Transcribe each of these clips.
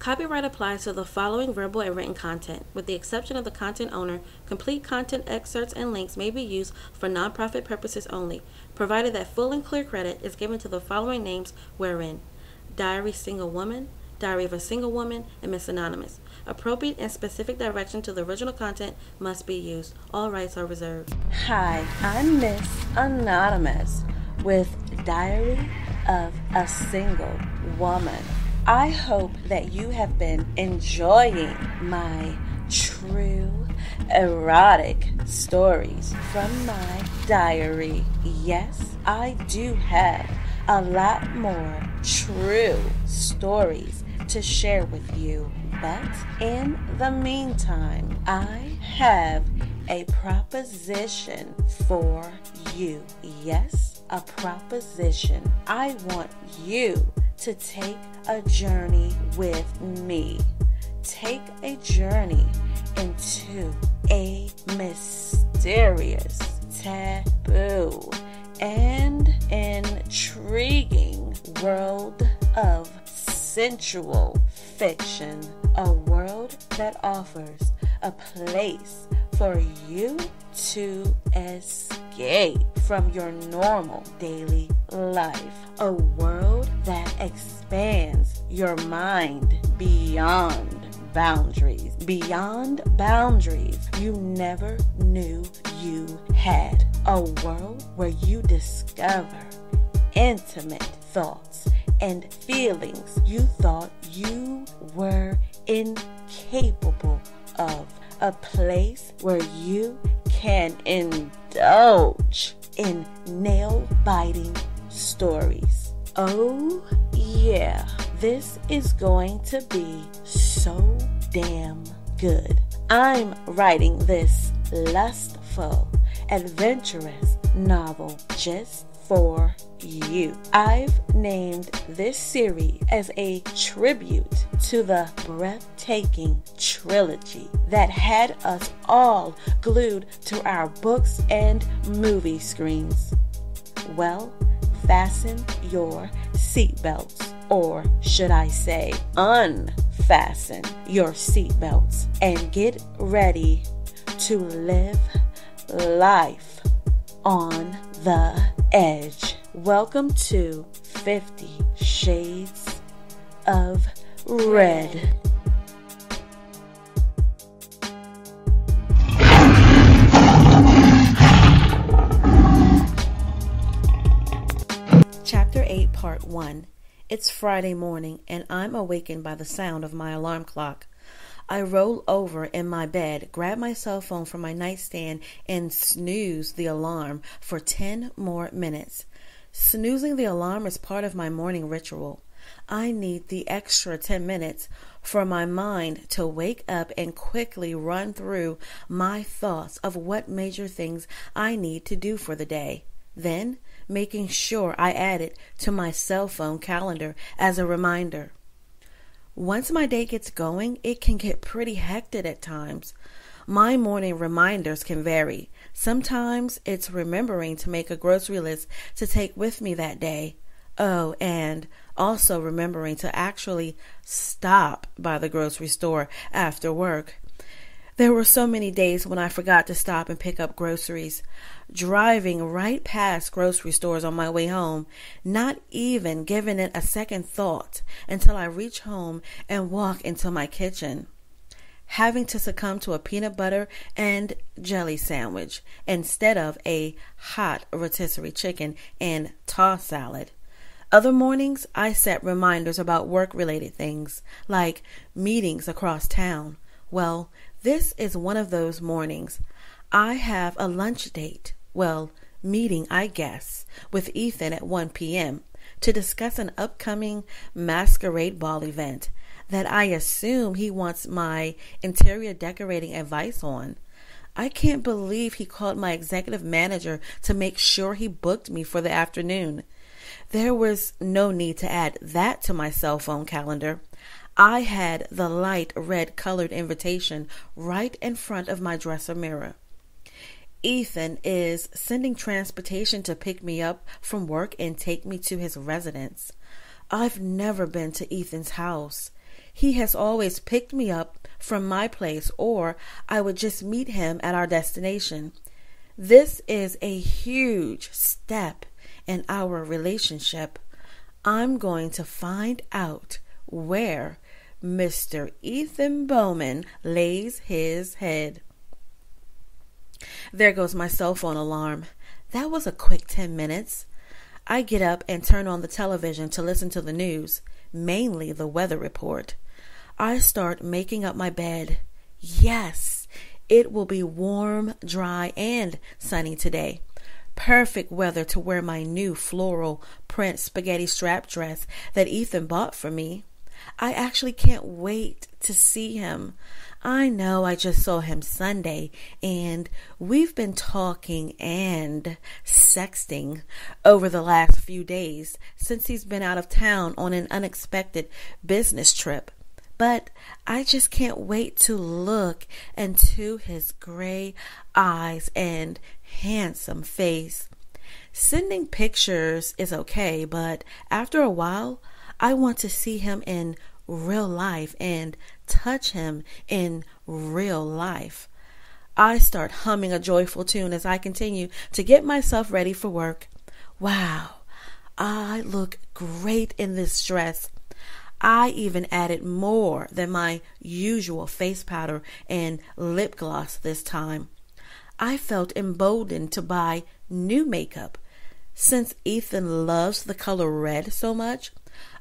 Copyright applies to the following verbal and written content. With the exception of the content owner, complete content excerpts and links may be used for nonprofit purposes only, provided that full and clear credit is given to the following names wherein: Diary Single Woman, Diary of a Single Woman, and Miss Anonymous. Appropriate and specific direction to the original content must be used. All rights are reserved. Hi, I'm Miss Anonymous with Diary of a Single Woman. I hope that you have been enjoying my true erotic stories from my diary. Yes, I do have a lot more true stories to share with you. But in the meantime, I have a proposition for you. Yes, a proposition. I want you to take a journey with me. Take a journey into a mysterious, taboo, and intriguing world of sensual fiction. A world that offers a place for you to escape from your normal daily life. A world that expands your mind beyond boundaries. Beyond boundaries you never knew you had. A world where you discover intimate thoughts and feelings you thought you were incapable of. A place where you can indulge in nail-biting stories. Oh yeah, this is going to be so damn good. I'm writing this lustful, adventurous novel just for you. I've named this series as a tribute to the breathtaking trilogy that had us all glued to our books and movie screens. Well, fasten your seatbelts, or should I say unfasten your seatbelts, and get ready to live life on the edge. Welcome to 50 Shades of Red. Chapter 8, Part 1. It's Friday morning, and I'm awakened by the sound of my alarm clock. I roll over in my bed, grab my cell phone from my nightstand, and snooze the alarm for 10 more minutes. Snoozing the alarm is part of my morning ritual. I need the extra 10 minutes for my mind to wake up and quickly run through my thoughts of what major things I need to do for the day. Then, making sure I add it to my cell phone calendar as a reminder. Once my day gets going, it can get pretty hectic at times. My morning reminders can vary. Sometimes it's remembering to make a grocery list to take with me that day. Oh, and also remembering to actually stop by the grocery store after work. There were so many days when I forgot to stop and pick up groceries, driving right past grocery stores on my way home, not even giving it a second thought until I reach home and walk into my kitchen. Having to succumb to a peanut butter and jelly sandwich instead of a hot rotisserie chicken and tossed salad. Other mornings, I set reminders about work-related things, like meetings across town. Well, this is one of those mornings. I have a lunch date, meeting, I guess, with Ethan at 1 p.m. to discuss an upcoming masquerade ball event that I assume he wants my interior decorating advice on. I can't believe he called my executive manager to make sure he booked me for the afternoon. There was no need to add that to my cell phone calendar. I had the light red colored invitation right in front of my dresser mirror. Ethan is sending transportation to pick me up from work and take me to his residence. I've never been to Ethan's house. He has always picked me up from my place, or I would just meet him at our destination. This is a huge step in our relationship. I'm going to find out where Mr. Ethan Bowman lays his head. There goes my cell phone alarm. That was a quick 10 minutes. I get up and turn on the television to listen to the news, mainly the weather report. I start making up my bed. Yes, it will be warm, dry, and sunny today. Perfect weather to wear my new floral print spaghetti strap dress that Ethan bought for me. I actually can't wait to see him. I know I just saw him Sunday, and we've been talking and sexting over the last few days since he's been out of town on an unexpected business trip. But I just can't wait to look into his gray eyes and handsome face. Sending pictures is okay, but after a while, I want to see him in real life and touch him in real life. I start humming a joyful tune as I continue to get myself ready for work. Wow, I look great in this dress. I even added more than my usual face powder and lip gloss this time. I felt emboldened to buy new makeup. Since Ethan loves the color red so much,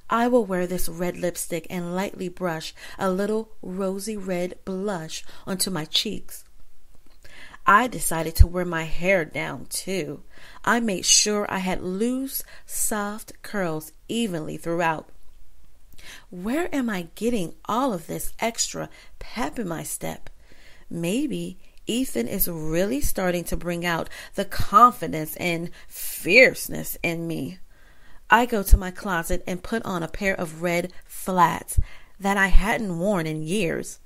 I will wear this red lipstick and lightly brush a little rosy red blush onto my cheeks. I decided to wear my hair down too. I made sure I had loose, soft curls evenly throughout. Where am I getting all of this extra pep in my step? Maybe Ethan is really starting to bring out the confidence and fierceness in me. I go to my closet and put on a pair of red flats that I hadn't worn in years.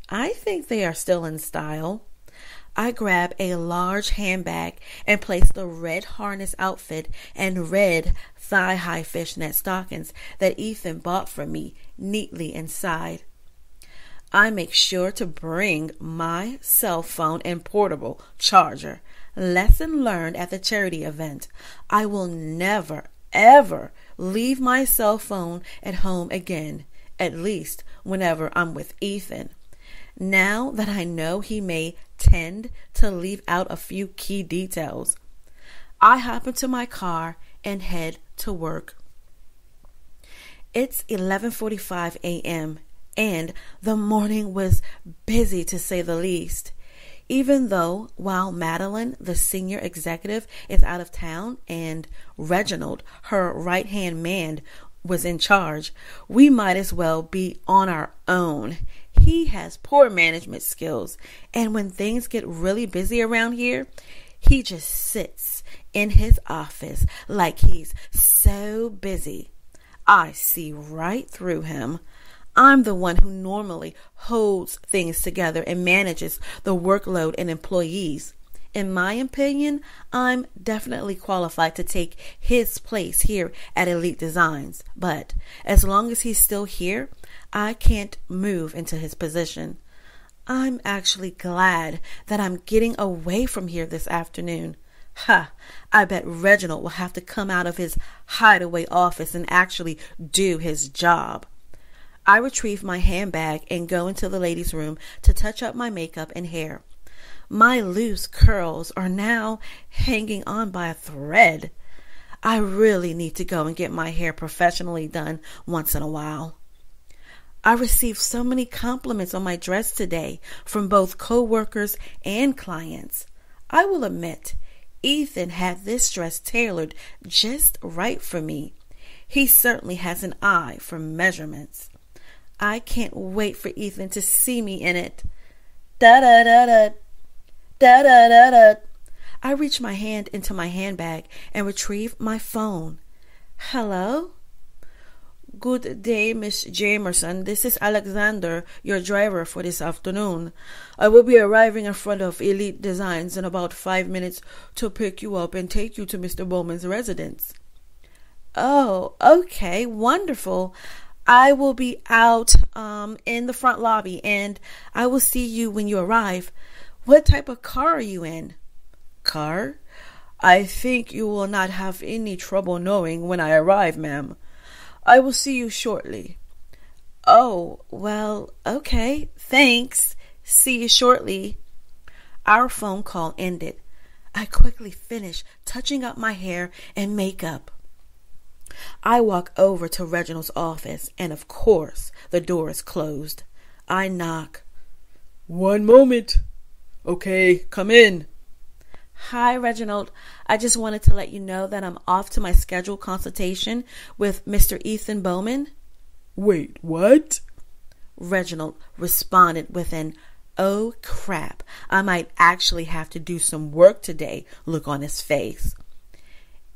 I think they are still in style. I grab a large handbag and place the red harness outfit and red thigh-high fishnet stockings that Ethan bought for me neatly inside. I make sure to bring my cell phone and portable charger. Lesson learned at the charity event. I will never, ever leave my cell phone at home again, at least whenever I'm with Ethan. Now that I know he may tend to leave out a few key details, I hop into my car and head to work. It's 11:45 a.m. and the morning was busy to say the least. Even though while Madeline, the senior executive, is out of town and Reginald, her right-hand man, was in charge, we might as well be on our own. He has poor management skills, and when things get really busy around here, he just sits in his office like he's so busy. I see right through him. I'm the one who normally holds things together and manages the workload and employees. In my opinion, I'm definitely qualified to take his place here at Elite Designs. But as long as he's still here, I can't move into his position. I'm actually glad that I'm getting away from here this afternoon. I bet Reginald will have to come out of his hideaway office and actually do his job. I retrieve my handbag and go into the ladies' room to touch up my makeup and hair. My loose curls are now hanging on by a thread. I really need to go and get my hair professionally done once in a while. I received so many compliments on my dress today from both co-workers and clients. I will admit, Ethan had this dress tailored just right for me. He certainly has an eye for measurements. I can't wait for Ethan to see me in it. Da-da-da-da. Da-da-da-da. I reach my hand into my handbag and retrieve my phone. Hello? Good day, Miss Jamerson. This is Alexander, your driver for this afternoon. I will be arriving in front of Elite Designs in about 5 minutes to pick you up and take you to Mr. Bowman's residence. Oh, okay, wonderful. I will be out in the front lobby, and I will see you when you arrive. What type of car are you in? Car? I think you will not have any trouble knowing when I arrive, ma'am. I will see you shortly. Oh, well, okay. Thanks. See you shortly. Our phone call ended. I quickly finished touching up my hair and makeup. I walk over to Reginald's office, and of course, the door is closed. I knock. One moment. Okay, come in. Hi, Reginald. I just wanted to let you know that I'm off to my scheduled consultation with Mr. Ethan Bowman. Wait, what? Reginald responded with an "oh crap, I might actually have to do some work today" look on his face.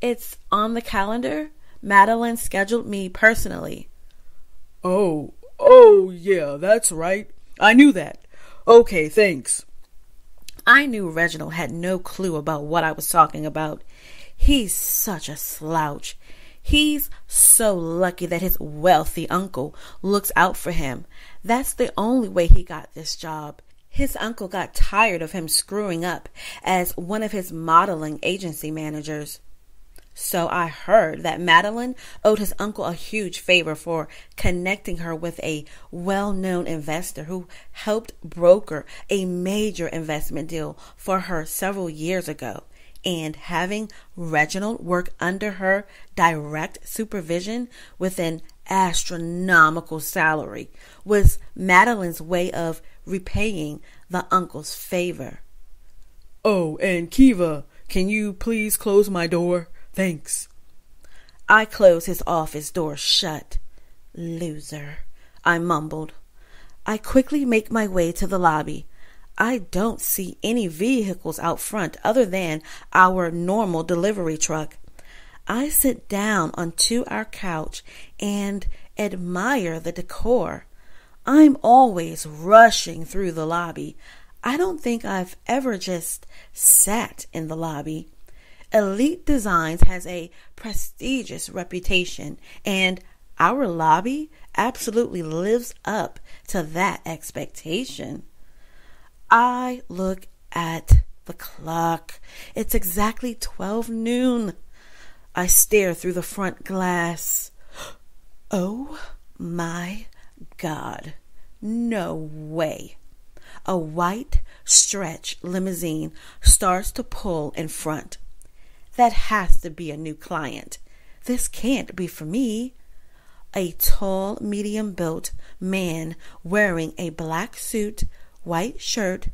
It's on the calendar. Madeline scheduled me personally. Oh, yeah, that's right. I knew that. Okay, thanks. I knew Reginald had no clue about what I was talking about. He's such a slouch. He's so lucky that his wealthy uncle looks out for him. That's the only way he got this job. His uncle got tired of him screwing up as one of his modeling agency managers. So I heard that Madeline owed his uncle a huge favor for connecting her with a well-known investor who helped broker a major investment deal for her several years ago. And having Reginald work under her direct supervision with an astronomical salary was Madeline's way of repaying the uncle's favor. Oh, and Keeva, can you please close my door? Thanks. I closed his office door shut. Loser, I mumbled. I quickly make my way to the lobby. I don't see any vehicles out front other than our normal delivery truck. I sit down onto our couch and admire the decor. I'm always rushing through the lobby. I don't think I've ever just sat in the lobby. Elite Designs has a prestigious reputation, and our lobby absolutely lives up to that expectation. I look at the clock. It's exactly 12 noon. I stare through the front glass. Oh my God. No way. A white stretch limousine starts to pull in front. That has to be a new client. This can't be for me. A tall, medium-built man wearing a black suit, white shirt,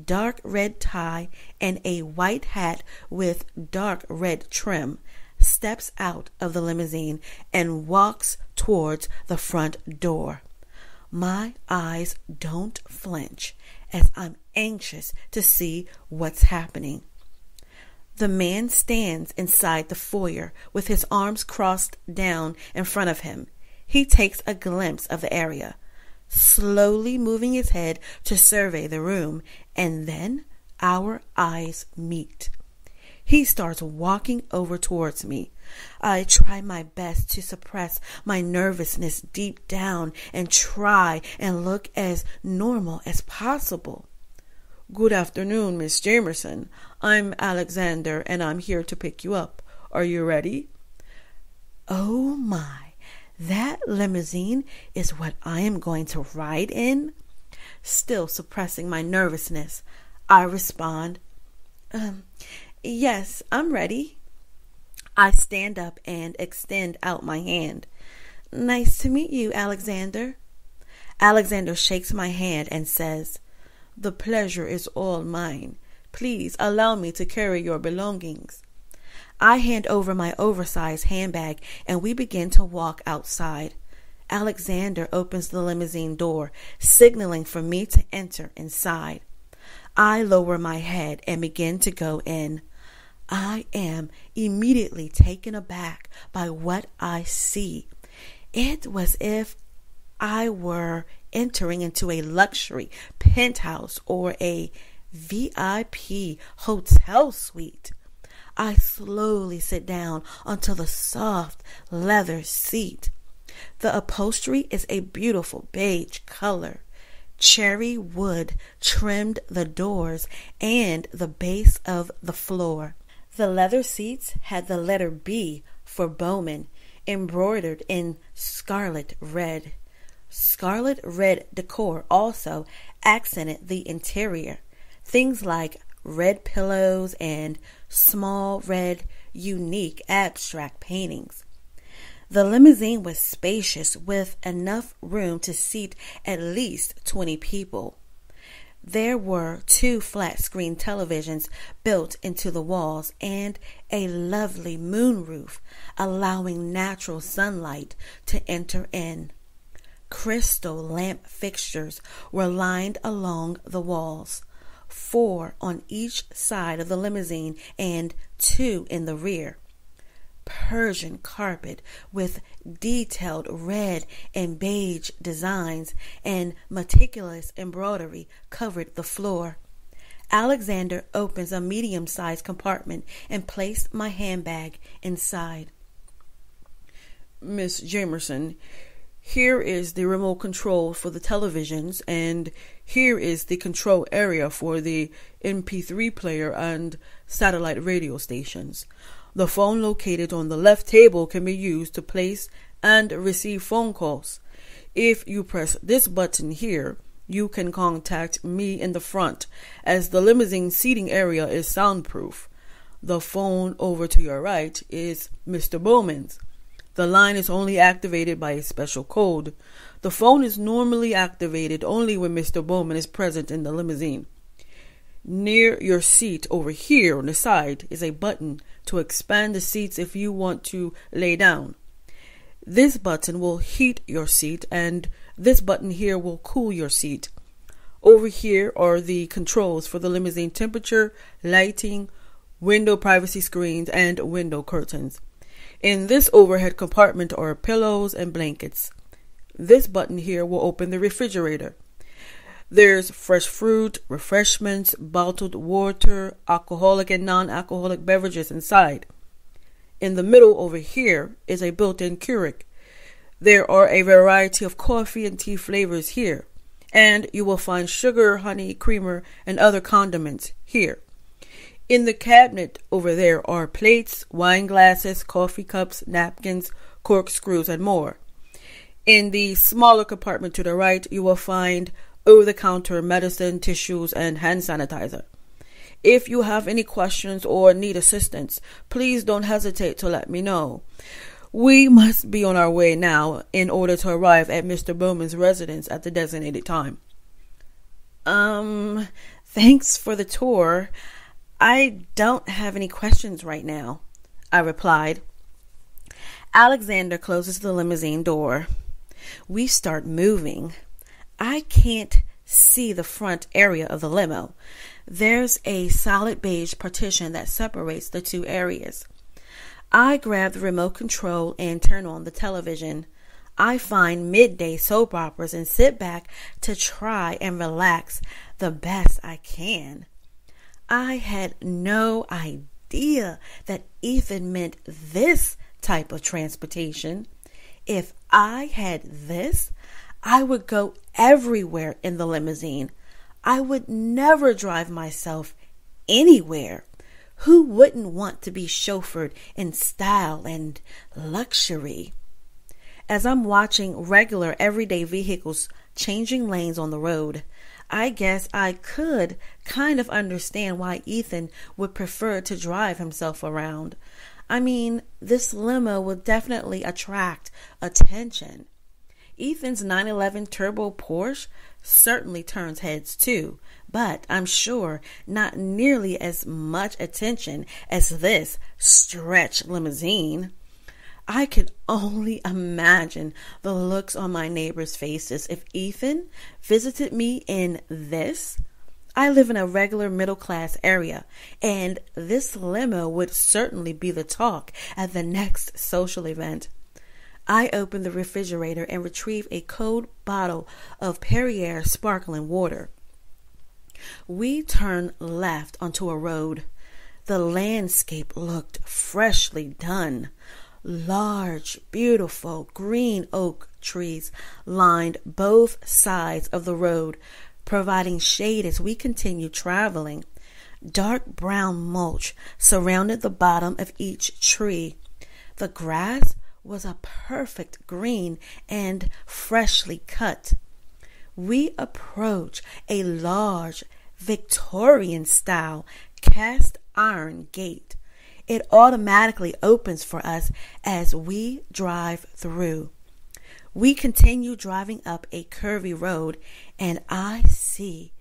dark red tie, and a white hat with dark red trim steps out of the limousine and walks towards the front door. My eyes don't flinch as I'm anxious to see what's happening. The man stands inside the foyer with his arms crossed down in front of him. He takes a glimpse of the area, slowly moving his head to survey the room, and then our eyes meet. He starts walking over towards me. I try my best to suppress my nervousness deep down and try and look as normal as possible. Good afternoon, Miss Jamerson. I'm Alexander, and I'm here to pick you up. Are you ready? Oh my, that limousine is what I am going to ride in? Still suppressing my nervousness, I respond, yes, I'm ready. I stand up and extend out my hand. Nice to meet you, Alexander. Alexander shakes my hand and says, The pleasure is all mine. Please allow me to carry your belongings. I hand over my oversized handbag and we begin to walk outside. Alexander opens the limousine door, signaling for me to enter inside. I lower my head and begin to go in. I am immediately taken aback by what I see. It was as if I were entering into a luxury penthouse or a VIP hotel suite. I slowly sit down onto the soft leather seat. The upholstery is a beautiful beige color. Cherry wood trimmed the doors and the base of the floor. The leather seats had the letter B for Bowman embroidered in scarlet red. Scarlet red decor also accented the interior. Things like red pillows and small red unique abstract paintings. The limousine was spacious with enough room to seat at least 20 people. There were 2 flat-screen televisions built into the walls and a lovely moonroof allowing natural sunlight to enter in. Crystal lamp fixtures were lined along the walls, 4 on each side of the limousine and 2 in the rear. Persian carpet with detailed red and beige designs and meticulous embroidery covered the floor. Alexander opens a medium-sized compartment and placed my handbag inside. Miss Jamerson, here is the remote control for the televisions, and here is the control area for the MP3 player and satellite radio stations. The phone located on the left table can be used to place and receive phone calls. If you press this button here, you can contact me in the front, as the limousine seating area is soundproof. The phone over to your right is Mr. Bowman's. The line is only activated by a special code. The phone is normally activated only when Mr. Bowman is present in the limousine. Near your seat over here on the side is a button to expand the seats if you want to lay down. This button will heat your seat, and this button here will cool your seat. Over here are the controls for the limousine temperature, lighting, window privacy screens, and window curtains. In this overhead compartment are pillows and blankets. This button here will open the refrigerator. There's fresh fruit, refreshments, bottled water, alcoholic and non-alcoholic beverages inside. In the middle over here is a built-in Keurig. There are a variety of coffee and tea flavors here, and you will find sugar, honey, creamer, and other condiments here. In the cabinet over there are plates, wine glasses, coffee cups, napkins, corkscrews, and more. In the smaller compartment to the right, you will find over-the-counter medicine, tissues, and hand sanitizer. If you have any questions or need assistance, please don't hesitate to let me know. We must be on our way now in order to arrive at Mr. Bowman's residence at the designated time. Thanks for the tour. I don't have any questions right now, I replied. Alexander closes the limousine door. We start moving. I can't see the front area of the limo. There's a solid beige partition that separates the 2 areas. I grab the remote control and turn on the television. I find midday soap operas and sit back to try and relax the best I can. I had no idea that Ethan meant this type of transportation. If I had this, I would go everywhere in the limousine. I would never drive myself anywhere. Who wouldn't want to be chauffeured in style and luxury? As I'm watching regular everyday vehicles changing lanes on the road, I guess I could kind of understand why Ethan would prefer to drive himself around. I mean, this limo will definitely attract attention. Ethan's 911 Turbo Porsche certainly turns heads too, but I'm sure not nearly as much attention as this stretch limousine. I could only imagine the looks on my neighbors' faces if Ethan visited me in this. I live in a regular middle-class area, and this limo would certainly be the talk at the next social event. I open the refrigerator and retrieve a cold bottle of Perrier sparkling water. We turn left onto a road. The landscape looked freshly done. Large, beautiful green oak trees lined both sides of the road, providing shade as we continued traveling. Dark brown mulch surrounded the bottom of each tree. The grass was a perfect green and freshly cut. We approached a large Victorian-style cast iron gate. It automatically opens for us as we drive through. We continue driving up a curvy road, and I see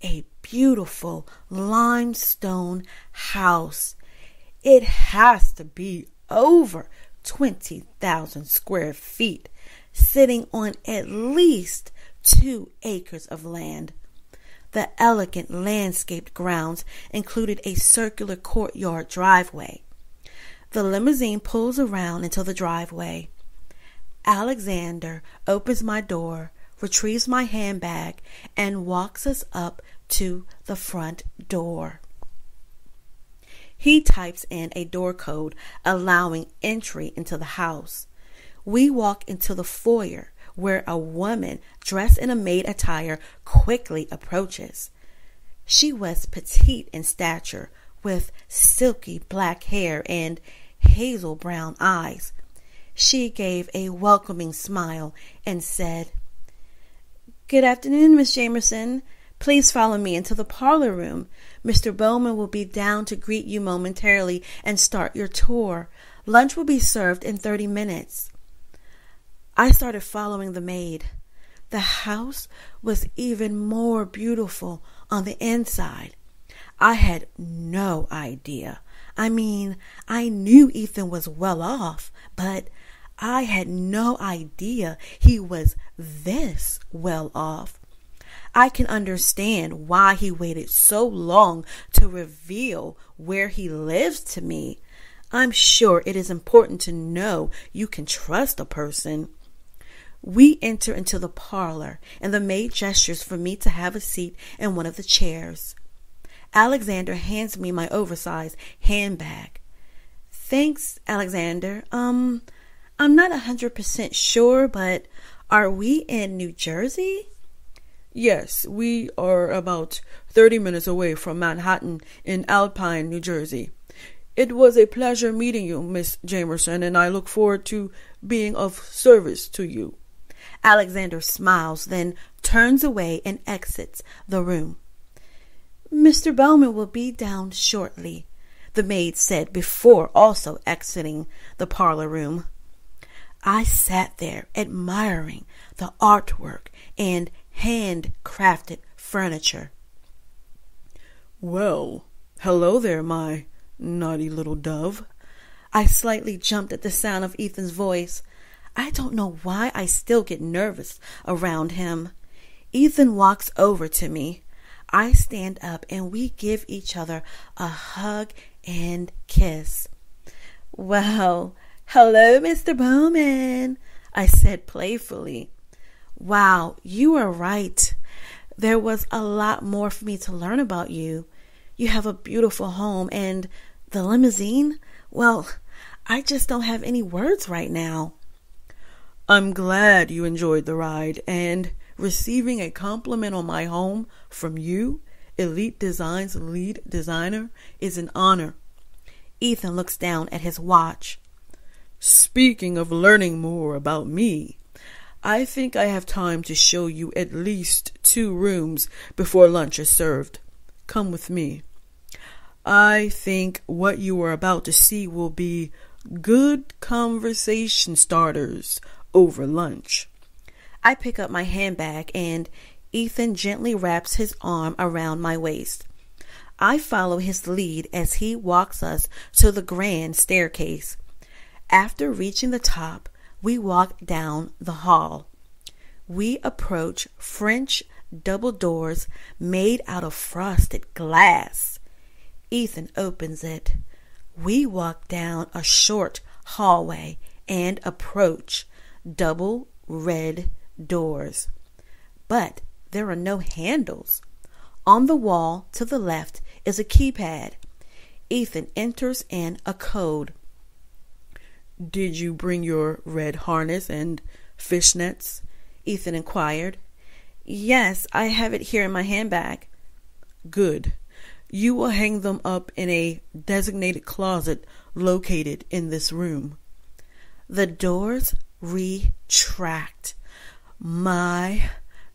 a beautiful limestone house. It has to be over 20,000 square feet, sitting on at least 2 acres of land. The elegant landscaped grounds included a circular courtyard driveway. The limousine pulls around into the driveway. Alexander opens my door, retrieves my handbag, and walks us up to the front door. He types in a door code allowing entry into the house. We walk into the foyer, where a woman dressed in a maid attire quickly approaches. She was petite in stature, with silky black hair and hazel brown eyes. She gave a welcoming smile and said, "Good afternoon, Miss Jamerson. Please follow me into the parlor room. Mr. Bowman will be down to greet you momentarily and start your tour. Lunch will be served in 30 minutes. I started following the maid. The house was even more beautiful on the inside. I had no idea. I knew Ethan was well off, but I had no idea he was this well off. I can understand why he waited so long to reveal where he lives to me. I'm sure it is important to know you can trust a person." We enter into the parlor, and the maid gestures for me to have a seat in one of the chairs. Alexander hands me my oversized handbag. "Thanks, Alexander. I'm not 100% sure, but are we in New Jersey?" Yes, we are about 30 minutes away from Manhattan in Alpine, New Jersey. It was a pleasure meeting you, Miss Jamerson, and I look forward to being of service to you. Alexander smiles, then turns away and exits the room. "Mr. Bowman will be down shortly," the maid said before also exiting the parlor room. I sat there admiring the artwork and handcrafted furniture. "Well, hello there, my naughty little dove." I slightly jumped at the sound of Ethan's voice. I don't know why I still get nervous around him. Ethan walks over to me. I stand up and we give each other a hug and kiss. "Well, hello, Mr. Bowman," I said playfully. "Wow, you are right. There was a lot more for me to learn about you. You have a beautiful home, and the limousine? Well, I just don't have any words right now." "I'm glad you enjoyed the ride, and receiving a compliment on my home from you, Elite Design's lead designer, is an honor." Ethan looks down at his watch. "Speaking of learning more about me, I think I have time to show you at least 2 rooms before lunch is served. Come with me. I think what you are about to see will be good conversation starters over lunch." I pick up my handbag and Ethan gently wraps his arm around my waist. I follow his lead as he walks us to the grand staircase. After reaching the top, we walk down the hall. We approach French double doors made out of frosted glass. Ethan opens it. We walk down a short hallway and approach double red doors. But there are no handles. On the wall to the left is a keypad. Ethan enters in a code. Did you bring your red harness and fishnets? Ethan inquired. Yes, I have it here in my handbag. Good. You will hang them up in a designated closet located in this room. The doors retract. My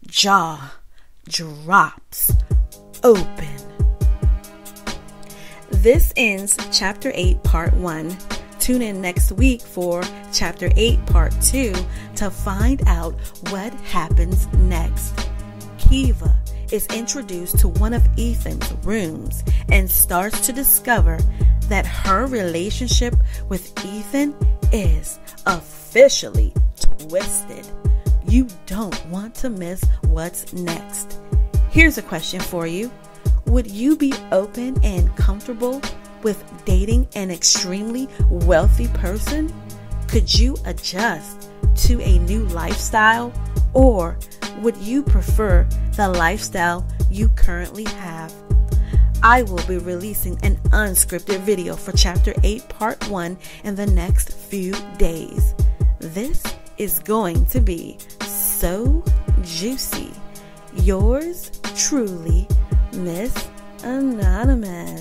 jaw drops open. This ends Chapter 8, Part 1. Tune in next week for Chapter 8, Part 2 to find out what happens next. Keeva is introduced to one of Ethan's rooms and starts to discover that her relationship with Ethan is officially twisted. You don't want to miss what's next. Here's a question for you. Would you be open and comfortable with dating an extremely wealthy person? Could you adjust to a new lifestyle, or would you prefer the lifestyle you currently have? I will be releasing an unscripted video for Chapter 8, Part 1 in the next few days. This is going to be so juicy. Yours truly, Miss Anonymous.